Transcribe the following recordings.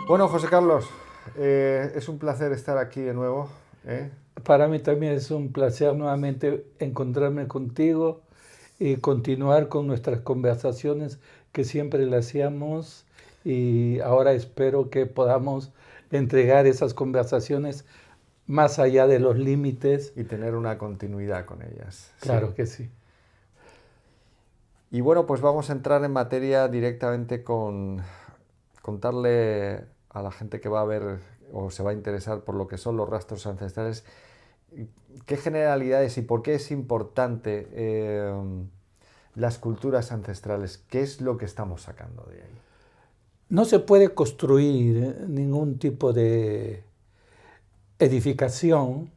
Bueno, José Carlos, es un placer estar aquí de nuevo. ¿Eh? Para mí también es un placer nuevamente encontrarme contigo y continuar con nuestras conversaciones que siempre le hacíamos y ahora espero que podamos entregar esas conversaciones más allá de los límites. Y tener una continuidad con ellas. Sí. Claro que sí. Y bueno, pues vamos a entrar en materia directamente con contarle a la gente que va a ver o se va a interesar por lo que son los rastros ancestrales, qué generalidades y por qué es importante las culturas ancestrales, qué es lo que estamos sacando de ahí. No se puede construir ningún tipo de edificación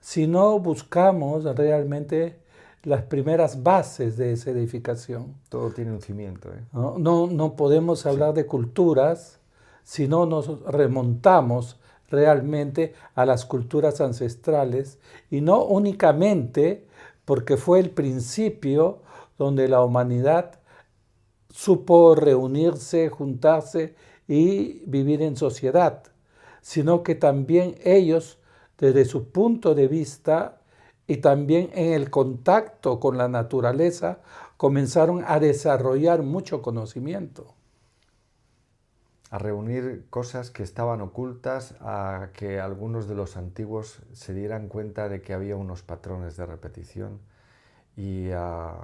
si no buscamos realmente las primeras bases de esa edificación. Todo tiene un cimiento, ¿eh? No podemos Sí. hablar de culturas si no nos remontamos realmente a las culturas ancestrales y no únicamente porque fue el principio donde la humanidad supo reunirse, juntarse y vivir en sociedad, sino que también ellos, desde su punto de vista y también en el contacto con la naturaleza, comenzaron a desarrollar mucho conocimiento. A reunir cosas que estaban ocultas, a que algunos de los antiguos se dieran cuenta de que había unos patrones de repetición y a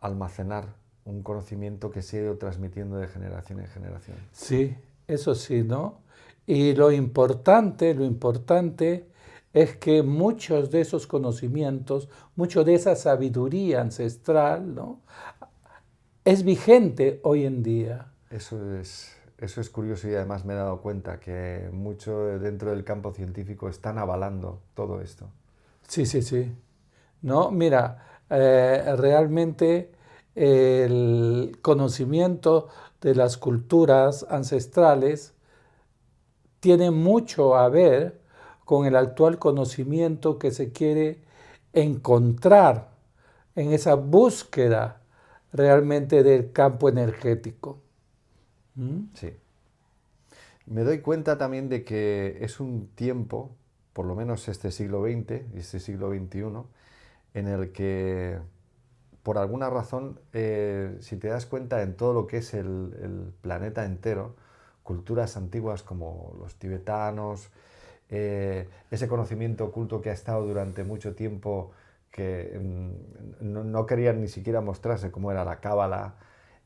almacenar un conocimiento que se ha ido transmitiendo de generación en generación. Sí, eso sí, ¿no? Y lo importante es que muchos de esos conocimientos, mucho de esa sabiduría ancestral, ¿no? Es vigente hoy en día. Eso es curioso y además me he dado cuenta que mucho dentro del campo científico están avalando todo esto. Sí, sí, sí. No, mira, realmente el conocimiento de las culturas ancestrales tiene mucho a ver con el actual conocimiento que se quiere encontrar en esa búsqueda realmente del campo energético. ¿Mm? Sí. Me doy cuenta también de que es un tiempo, por lo menos este siglo XX y este siglo XXI, en el que, por alguna razón, si te das cuenta en todo lo que es el planeta entero, culturas antiguas como los tibetanos, ese conocimiento oculto que ha estado durante mucho tiempo, que no querían ni siquiera mostrarse cómo era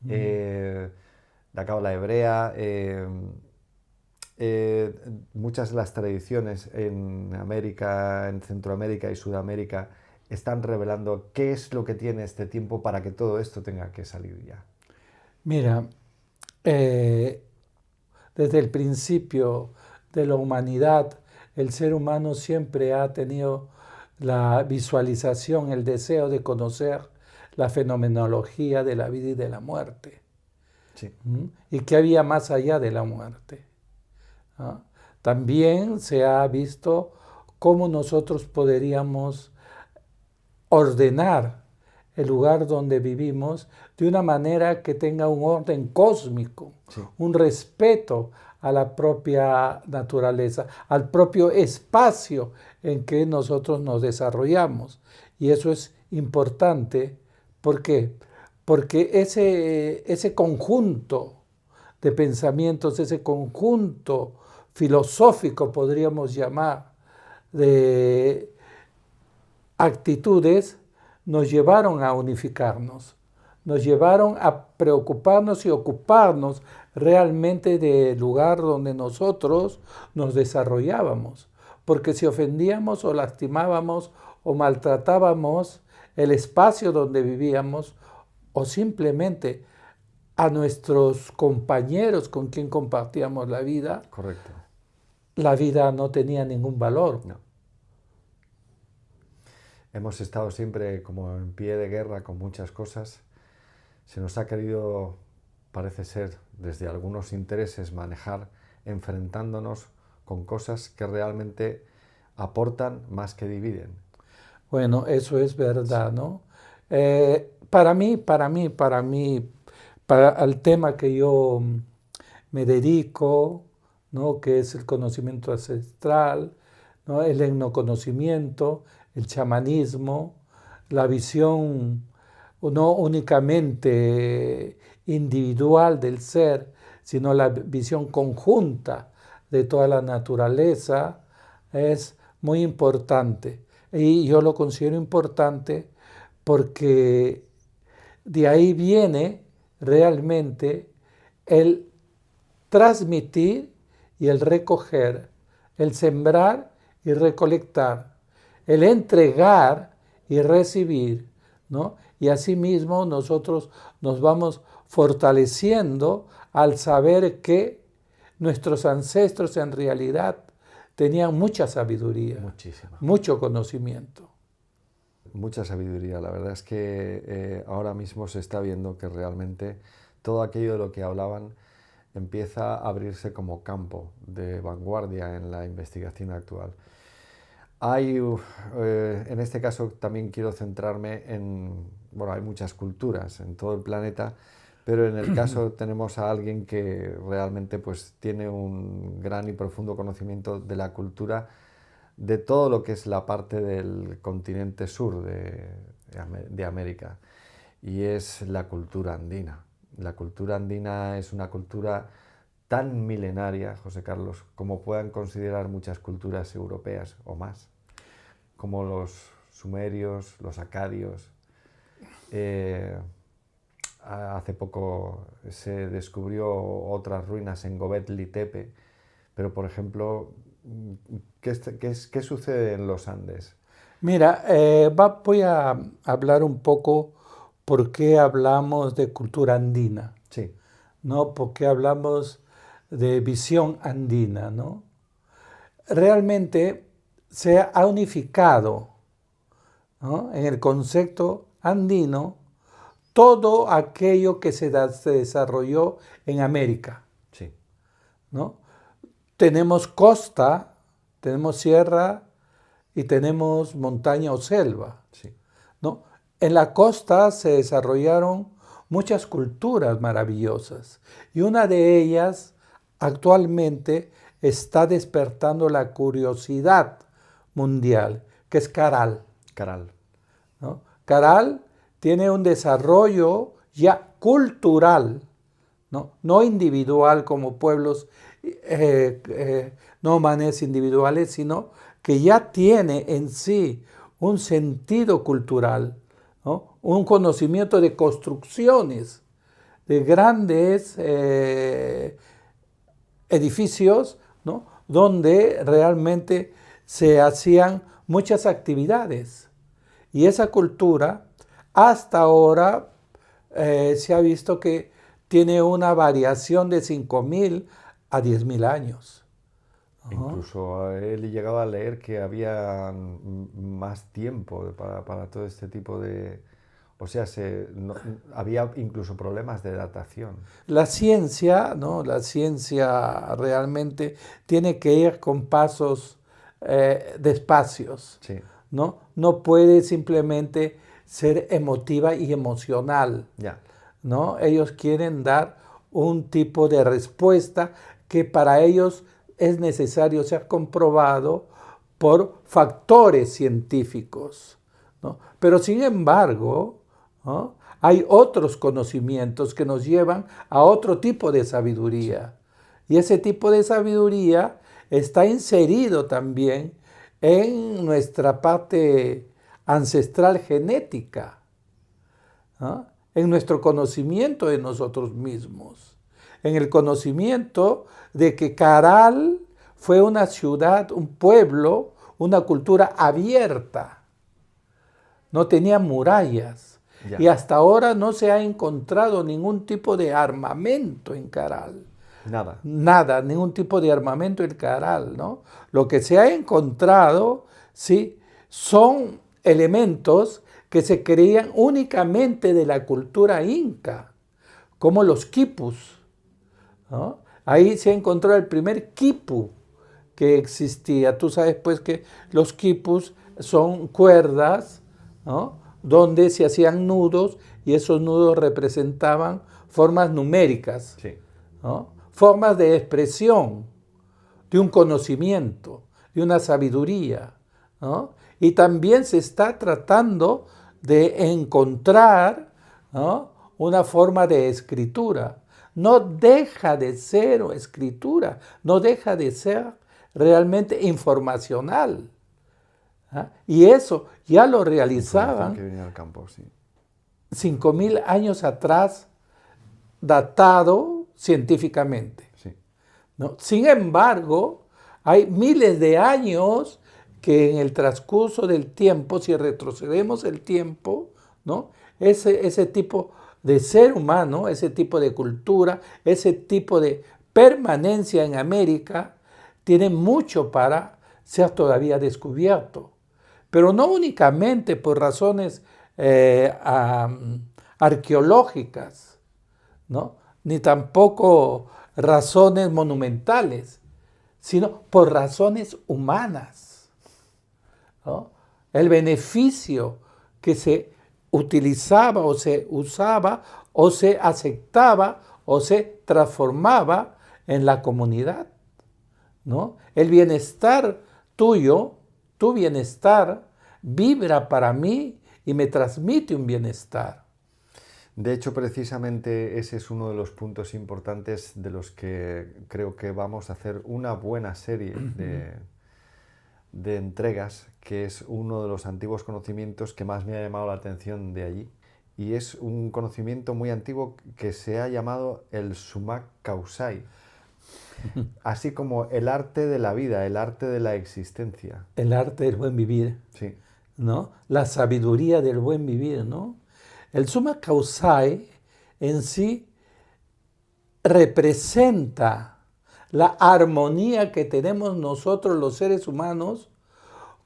Mm. eh, la cábala hebrea, eh, muchas de las tradiciones en América, en Centroamérica y Sudamérica están revelando qué es lo que tiene este tiempo para que todo esto tenga que salir ya. Mira, eh, desde el principio de la humanidad, el ser humano siempre ha tenido la visualización, el deseo de conocer la fenomenología de la vida y de la muerte. Sí, ¿Mm? Y qué había más allá de la muerte. ¿Ah? También se ha visto cómo nosotros podríamos ordenar el lugar donde vivimos de una manera que tenga un orden cósmico, sí, un respeto a la propia naturaleza, al propio espacio en que nosotros nos desarrollamos. Y eso es importante. ¿Por qué? Porque ese conjunto de pensamientos, ese conjunto filosófico, podríamos llamar, de actitudes, nos llevaron a unificarnos, nos llevaron a preocuparnos y ocuparnos realmente del lugar donde nosotros nos desarrollábamos. Porque si ofendíamos o lastimábamos o maltratábamos el espacio donde vivíamos o simplemente a nuestros compañeros con quien compartíamos correcto. la vida no tenía ningún valor. No. Hemos estado siempre como en pie de guerra con muchas cosas. Se nos ha querido, parece ser, desde algunos intereses manejar enfrentándonos con cosas que realmente aportan más que dividen. Bueno, eso es Sí, verdad, ¿no? Para el tema que yo me dedico, ¿no? Que es el conocimiento ancestral, ¿no? El etnoconocimiento, el chamanismo, la visión no únicamente individual del ser, sino la visión conjunta de toda la naturaleza, es muy importante. Y yo lo considero importante porque de ahí viene realmente el transmitir y el recoger, el sembrar y recolectar, el entregar y recibir, ¿no? Y asimismo nosotros nos vamos fortaleciendo al saber que nuestros ancestros en realidad tenían mucha sabiduría, Muchísima. mucho conocimiento. Mucha sabiduría. La verdad es que ahora mismo se está viendo que realmente todo aquello de lo que hablaban empieza a abrirse como campo de vanguardia en la investigación actual. En este caso también quiero centrarme bueno, hay muchas culturas en todo el planeta, pero en el caso tenemos a alguien que realmente pues tiene un gran y profundo conocimiento de la cultura de todo lo que es la parte del continente sur de América, y es la cultura andina. La cultura andina es una cultura tan milenaria, José Carlos, como puedan considerar muchas culturas europeas o más, como los sumerios, los acadios. Hace poco se descubrió otras ruinas en Göbekli Tepe, pero por ejemplo, ¿qué sucede en los Andes? Mira, voy a hablar un poco por qué hablamos de cultura andina, Sí, ¿no? ¿Por qué hablamos de visión andina, ¿no? Realmente se ha unificado, ¿no? En el concepto andino todo aquello que se desarrolló en América, sí, ¿no? Tenemos costa, tenemos sierra y tenemos montaña o selva, sí, ¿no? En la costa se desarrollaron muchas culturas maravillosas y una de ellas actualmente está despertando la curiosidad mundial, que es Caral, Caral. ¿no? Caral tiene un desarrollo ya cultural, ¿no? No individual como pueblos nómadas individuales, sino que ya tiene en sí un sentido cultural, ¿no? Un conocimiento de construcciones, de grandes edificios, ¿no? Donde realmente se hacían muchas actividades. Y esa cultura hasta ahora se ha visto que tiene una variación de 5.000 a 10.000 años. Incluso él llegaba a leer que había más tiempo para todo este tipo de... O sea, había incluso problemas de datación. La ciencia, ¿no? La ciencia realmente tiene que ir con pasos despacios, Sí, ¿no? No puede simplemente ser emotiva y emocional, ya, ¿no? Ellos quieren dar un tipo de respuesta que para ellos es necesario ser comprobado por factores científicos, ¿no? Pero sin embargo, ¿no? Hay otros conocimientos que nos llevan a otro tipo de sí, sabiduría. Y ese tipo de sabiduría está inserido también en nuestra parte ancestral genética, ¿no? En nuestro conocimiento de nosotros mismos, en el conocimiento de que Caral fue una ciudad, un pueblo, una cultura abierta, no tenía murallas y ya. hasta ahora no se ha encontrado ningún tipo de armamento en Caral. Nada. Nada, ningún tipo de armamento en Caral, ¿no? Lo que se ha encontrado, sí, son elementos que se creían únicamente de la cultura inca, como los quipus, ¿no? Ahí se encontró el primer quipu que existía. Tú sabes pues que los quipus son cuerdas, ¿no? Donde se hacían nudos y esos nudos representaban formas numéricas, Sí, ¿no? Formas de expresión, de un conocimiento, de una sabiduría, ¿no? Y también se está tratando de encontrar, ¿no?, una forma de escritura. No deja de ser escritura, no deja de ser realmente informacional. ¿Ah? Y eso ya lo Información que realizaban viene al campo, sí. 5.000 años atrás, datado científicamente, Sí. ¿no? Sin embargo, hay miles de años que en el transcurso del tiempo, si retrocedemos el tiempo, ¿no?, ese tipo de ser humano, ese tipo de cultura, ese tipo de permanencia en América, tiene mucho para ser todavía descubierto. Pero no únicamente por razones arqueológicas, ¿no?, ni tampoco razones monumentales, sino por razones humanas, ¿no? El beneficio que se utilizaba o se usaba o se aceptaba o se transformaba en la comunidad, ¿no? El bienestar tuyo, tu bienestar, vibra para mí y me transmite un bienestar. De hecho, precisamente ese es uno de los puntos importantes de los que creo que vamos a hacer una buena serie de entregas, que es uno de los antiguos conocimientos que más me ha llamado la atención de allí. Y es un conocimiento muy antiguo que se ha llamado el Sumak Kausai, así como el arte de la vida, el arte de la existencia. El arte del buen vivir, Sí, ¿no? La sabiduría del buen vivir, ¿no? El Summa Causai en sí representa la armonía que tenemos nosotros los seres humanos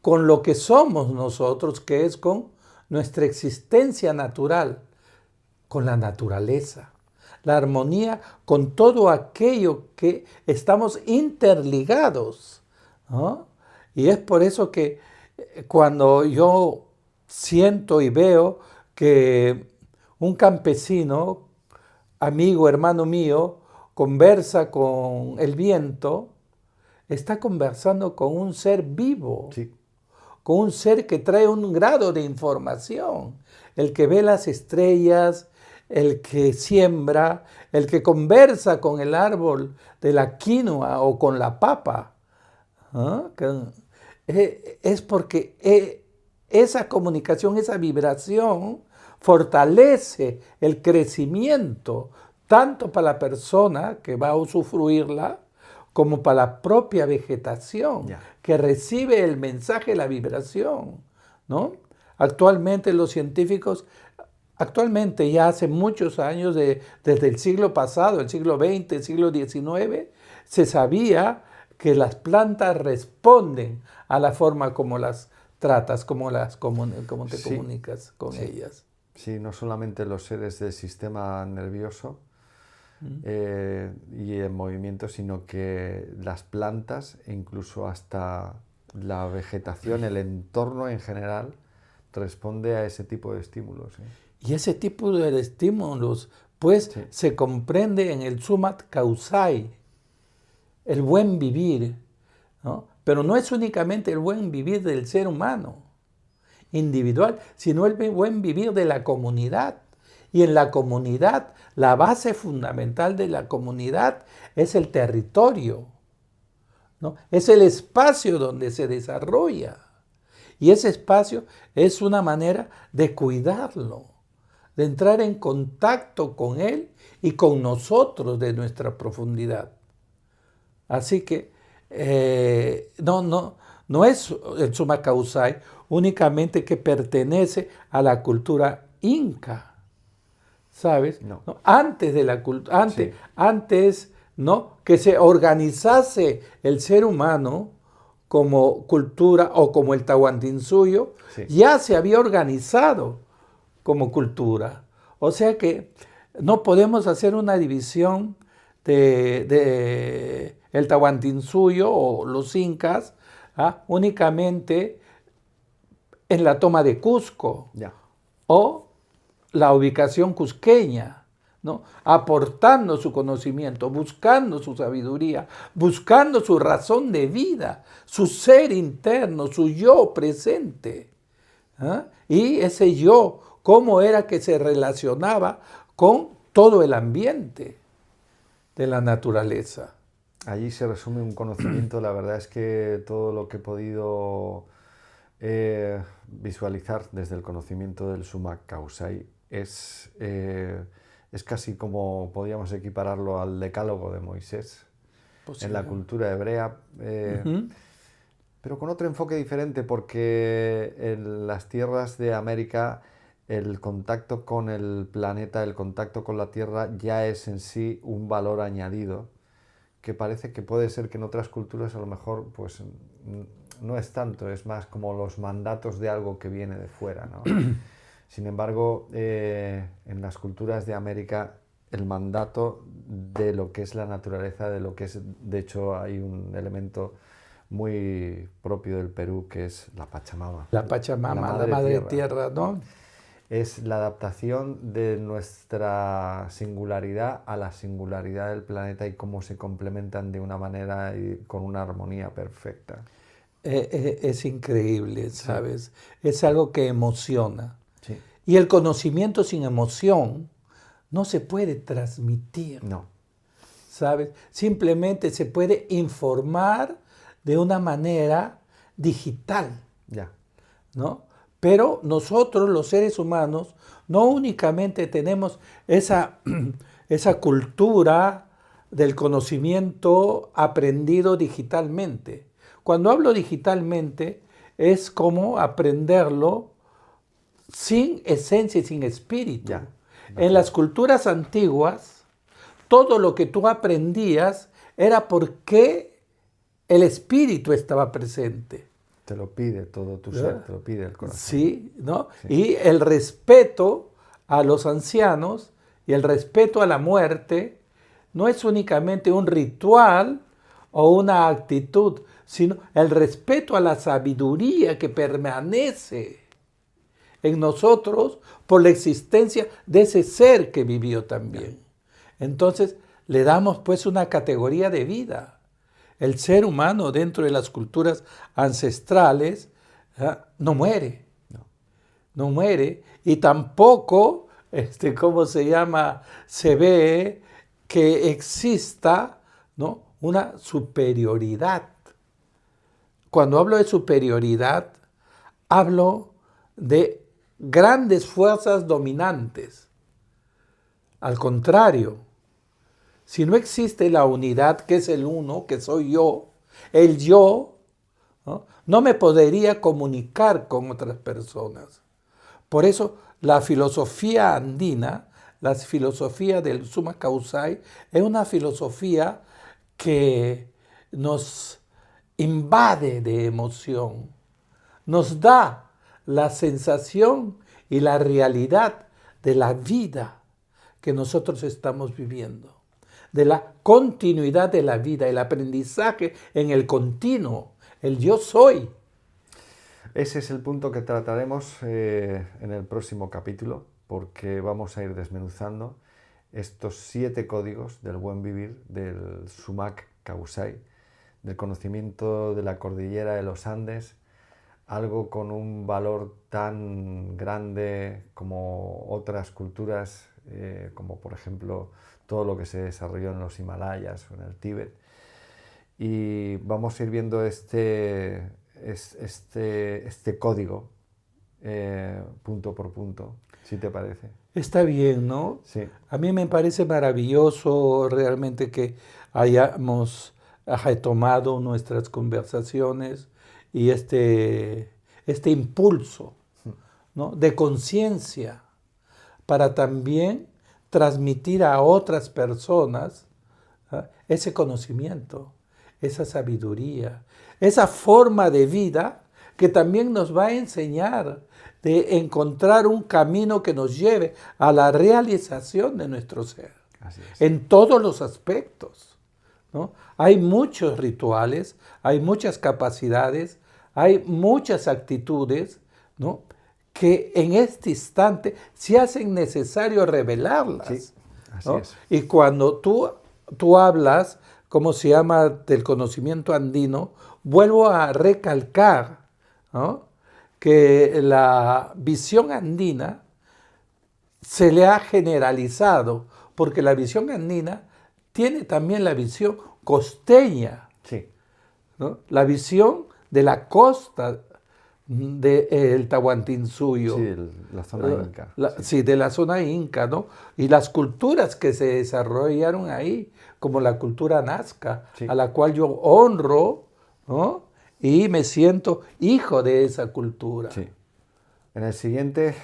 con lo que somos nosotros, que es con nuestra existencia natural, con la naturaleza. La armonía con todo aquello que estamos interligados, ¿no? Y es por eso que cuando yo siento y veo que un campesino, amigo, hermano mío, conversa con el viento, está conversando con un ser vivo, sí, con un ser que trae un grado de información, el que ve las estrellas, el que siembra, el que conversa con el árbol de la quinoa o con la papa. ¿Ah? Es porque esa comunicación, esa vibración fortalece el crecimiento tanto para la persona que va a usufruirla como para la propia vegetación ya. que recibe el mensaje, la vibración, ¿no? Actualmente los científicos, actualmente ya hace muchos años, desde el siglo pasado, el siglo XX, el siglo XIX, se sabía que las plantas responden a la forma como las tratas, como te Sí, comunicas con sí, ellas. sí, no solamente los seres del sistema nervioso y en movimiento, sino que las plantas e incluso hasta la vegetación, el entorno en general, responde a ese tipo de estímulos. Y ese tipo de estímulos, pues, Sí, se comprende en el Sumat Causai, el buen vivir, ¿no? Pero no es únicamente el buen vivir del ser humano individual, sino el buen vivir de la comunidad. Y en la comunidad, la base fundamental de la comunidad es el territorio, ¿no? Es el espacio donde se desarrolla. Y ese espacio es una manera de cuidarlo, de entrar en contacto con él y con nosotros de nuestra profundidad. Así que no es el Summa Causai únicamente que pertenece a la cultura inca, ¿sabes? no, ¿No? Antes de la cultura, sí, antes, ¿no?, que se organizase el ser humano como cultura o como el Tahuantinsuyo, sí, ya se había organizado como cultura. O sea que no podemos hacer una división de el Tahuantinsuyo o los incas, ¿ah?, únicamente en la toma de Cusco ya, o la ubicación cusqueña. ¿no? Aportando su conocimiento, buscando su sabiduría, buscando su razón de vida, su ser interno, su yo presente. ¿Ah? Y ese yo, cómo era que se relacionaba con todo el ambiente de la naturaleza. Allí se resume un conocimiento, la verdad es que todo lo que he podido visualizar desde el conocimiento del Sumak Kawsay es casi como podríamos equipararlo al decálogo de Moisés en la cultura hebrea, pero con otro enfoque diferente, porque en las tierras de América el contacto con el planeta, el contacto con la Tierra ya es en sí un valor añadido, que parece que puede ser que en otras culturas a lo mejor pues no es tanto, es más como los mandatos de algo que viene de fuera, ¿no? Sin embargo, en las culturas de América el mandato de lo que es la naturaleza, de lo que es, de hecho hay un elemento muy propio del Perú que es la Pachamama. La Pachamama, la madre tierra, ¿no? Es la adaptación de nuestra singularidad a la singularidad del planeta y cómo se complementan de una manera y con una armonía perfecta. Es increíble, ¿sabes? Sí. Es algo que emociona. Sí. Y el conocimiento sin emoción no se puede transmitir. No. ¿Sabes? Simplemente se puede informar de una manera digital. Ya. ¿No? Pero nosotros, los seres humanos, no únicamente tenemos esa cultura del conocimiento aprendido digitalmente. Cuando hablo digitalmente, es como aprenderlo sin esencia y sin espíritu. Ya. En las culturas antiguas, todo lo que tú aprendías era porque el espíritu estaba presente. Te lo pide todo tu ser, te lo pide el corazón. Sí, ¿no? Sí. Y el respeto a los ancianos y el respeto a la muerte no es únicamente un ritual o una actitud, sino el respeto a la sabiduría que permanece en nosotros por la existencia de ese ser que vivió también. Entonces, le damos pues una categoría de vida. El ser humano dentro de las culturas ancestrales no muere. No muere. Y tampoco, ¿cómo se llama? Se ve que exista, ¿no?, una superioridad. Cuando hablo de superioridad, hablo de grandes fuerzas dominantes. Al contrario, si no existe la unidad, que es el uno, que soy yo, el yo, no me podría comunicar con otras personas. Por eso la filosofía andina, la filosofía del Sumak Kawsay, es una filosofía que nos invade de emoción, nos da la sensación y la realidad de la vida que nosotros estamos viviendo, de la continuidad de la vida, el aprendizaje en el continuo, el yo soy. Ese es el punto que trataremos en el próximo capítulo, porque vamos a ir desmenuzando estos 7 códigos del buen vivir del Sumak Kawsay, del conocimiento de la cordillera de los Andes, algo con un valor tan grande como otras culturas, como por ejemplo todo lo que se desarrolló en los Himalayas o en el Tíbet. Y vamos a ir viendo este código punto por punto, si te parece. Está bien, ¿no? Sí. A mí me parece maravilloso realmente que hayamos retomado nuestras conversaciones y este impulso, ¿no?, de conciencia para también transmitir a otras personas ese conocimiento, esa sabiduría, esa forma de vida que también nos va a enseñar de encontrar un camino que nos lleve a la realización de nuestro ser. Así es. En todos los aspectos, ¿no? Hay muchos rituales, hay muchas capacidades, hay muchas actitudes, ¿no?, que en este instante se hacen necesario revelarlas. Sí, Así ¿no? es. Y cuando tú hablas, ¿cómo se llama?, del conocimiento andino, vuelvo a recalcar, ¿no?, que la visión andina se le ha generalizado, porque la visión andina tiene también la visión costeña, Sí, ¿no? La visión de la costa del sí, Tahuantinsuyo, la zona inca. Sí, sí, de la zona inca, ¿no? Y las culturas que se desarrollaron ahí, como la cultura nazca, a sí, la cual yo honro, ¿no? Y me siento hijo de esa cultura. sí. En el siguiente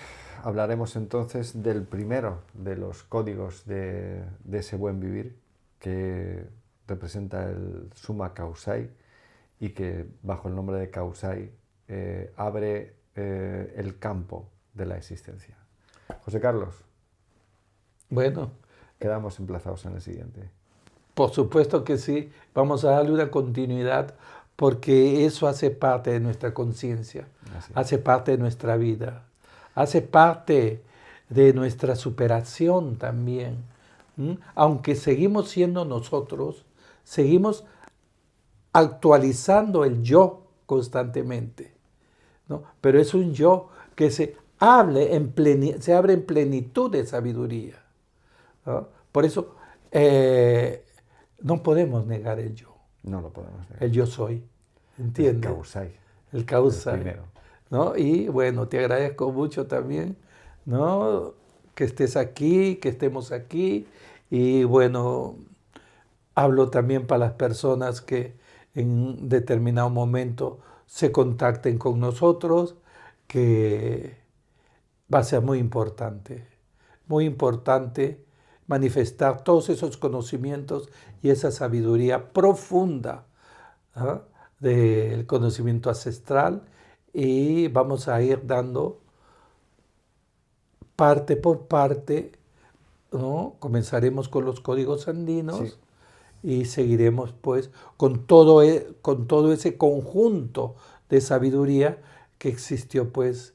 hablaremos entonces del primero de los códigos de ese buen vivir que representa el Summa Causai y que bajo el nombre de Causai abre el campo de la existencia. José Carlos, Bueno, quedamos emplazados en el siguiente. por supuesto que sí, vamos a darle una continuidad porque eso hace parte de nuestra conciencia, Así es. hace parte de nuestra vida, hace parte de nuestra superación también. Aunque seguimos siendo nosotros, seguimos actualizando el yo constantemente, ¿no? Pero es un yo que se abre en plenitud de sabiduría, ¿no? Por eso no podemos negar el yo. No lo podemos negar. El yo soy, El ¿entiendes? Causai, El el causa, primero. ¿no? Y bueno, te agradezco mucho también, ¿no?, que estés aquí, que estemos aquí. Y bueno, hablo también para las personas que en determinado momento se contacten con nosotros, que va a ser muy importante manifestar todos esos conocimientos y esa sabiduría profunda, ¿ah?, del conocimiento ancestral, y vamos a ir dando parte por parte, ¿no? Comenzaremos con los códigos Sí, andinos y seguiremos pues con todo ese conjunto de sabiduría que existió pues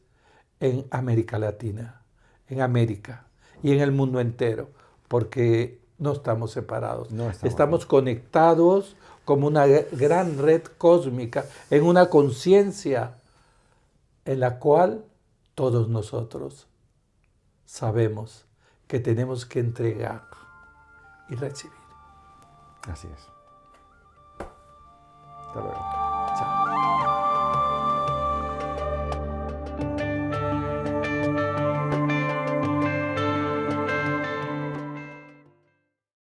en América Latina, en América y en el mundo entero, porque no estamos separados, no estamos, no. estamos conectados como una gran red cósmica, en una conciencia en la cual todos nosotros sabemos que tenemos que entregar y recibir. Así es. Hasta luego. Chao.